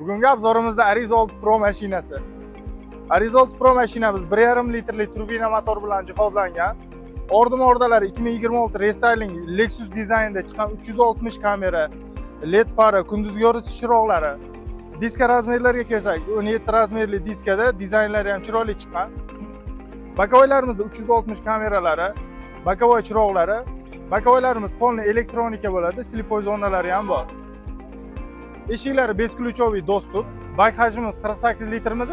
Bugungi obzorimizda Ariza 6 Pro mashinasi. Ariza 6 Pro mashinamiz 1,5 litrli turbina motor bilan jihozlangan. Ordalari 2026 restyling Lexus dizaynida chiqqan 360 kamera, LED fari, kunduzgi yoritish chiroqlari. Diska razmerlariga kelsak, 17 razmerli diskada dizaynlari ham chiroyli chiqqan. Bokovoylarimizda 360 kameralari, bokovoy chiroqlari. Bokovoylarimiz polniy elektronika bo'ladi, slipoy zonalari ham bor. Eshiklari besключовый достуp. Bak hajmimiz 48 litrmidi?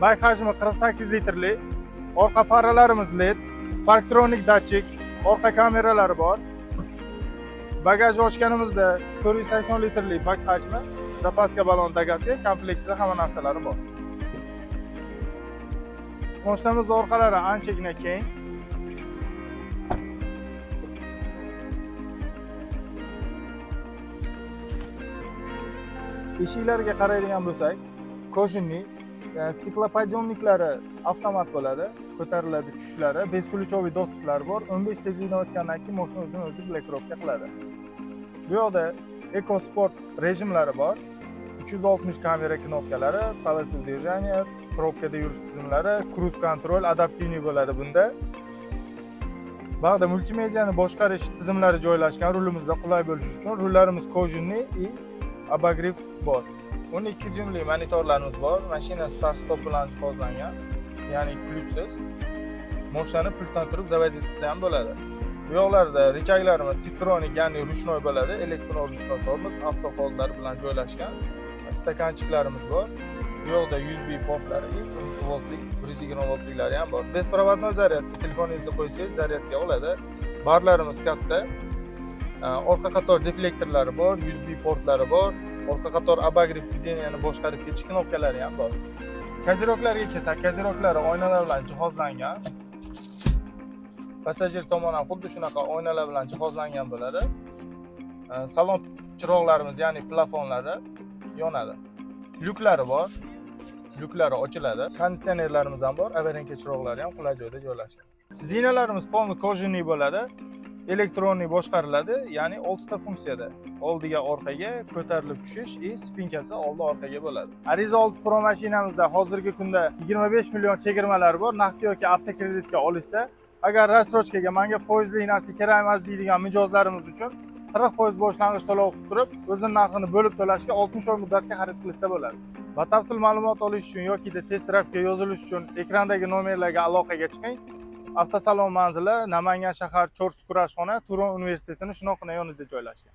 Bak hajmi 48 litrli. Orqa faralarimiz LED, parktronik datchik, orqa kameralari bor. Bagaj ochganimizda 480 litrli bak hajmi, zapaska balon dagati, komplektida hamma narsalari bor. Mashinamiz orqalari anchagina keng. Eshiklarga qaraydigan bo'lsak, kojinli, stiklopodъемниклari avtomat bo'ladi, ko'tariladi tushishlari, besключовый dostuplar bor. 15 tezlikdan o'tgandan keyin mashina o'zini blokirovka qiladi. Bu yoqda EcoSport rejimlari bor. 360 kamera knopkalari, полосы движения, probkada yurish tizimlari, cruise control adaptivniy bo'ladi bunda. Bag'da multimediani boshqarish tizimlari joylashgan, rulimizda qulay bo'lishi uchun rullarimiz kojinli и обогрев bor. 12 dyumli monitorlarimiz bor. Mashina start stop bilan jihozlangan, ya'ni ключsiz. Mashinani pultdan turib zavodiy qilsa ham bo'ladi. Bu yoqlarda rechaglarimiz Tiptronic, ya'ni ruchnoy bo'ladi. Elektron ruchnoy tormoz, avto holdlar bilan joylashgan. Stakanchiklarimiz bor. Bu yoqda USB portlari, 12 voltlik, 120 voltliklari ham bor. Besprovодной zaryadka, telefoningizni qo'ysangiz zaryadga oladi. Barlarimiz katta. Orqa qator deflektorlari bor, USB portlari bor. Orqa qator обогрев sideniyani boshqarib ketish knopkalari ham bor. Koziroklarga kelsak, koziroklari oynalar bilan jihozlangan. Passajir tomonidan xuddi shunaqa oynalar bilan jihozlangan bo'ladi. Salon chiroqlarimiz, ya'ni plafonlari yonadi. Lyuklari bor. Lyuklari ochiladi. Konditsionerlarimiz ham bor. Avarenka chiroqlari ham qulay joyda joylashgan. Sidinalarimiz polniy kojinli bo'ladi. Elektronniy boshqariladi, ya'ni 6 ta funksiyada. Oldiga, orqaga ko'tarilib tushish va spinkasi oldi orqaga bo'ladi. Ariza 6 Pro mashinamizda hozirgi kunda 25 million chegirmalar bor. Naqd yoki avtokreditga olishsa, agar rassrochkaga menga foizli narsa kerak emas deydigan mijozlarimiz uchun 40% boshlang'ich to'lov qilib turib, o'zining narxini bo'lib to'lashga 60 oy muddatga xarid qilsa bo'ladi. Batafsil ma'lumot olish uchun yoki test drive'ga yozilish uchun ekrandagi nomerlarga aloqaga chiqing. Avtosalon manzili Namangan shahar Chorsu kurashxona Turon universitetining shunoqina yonida joylashgan.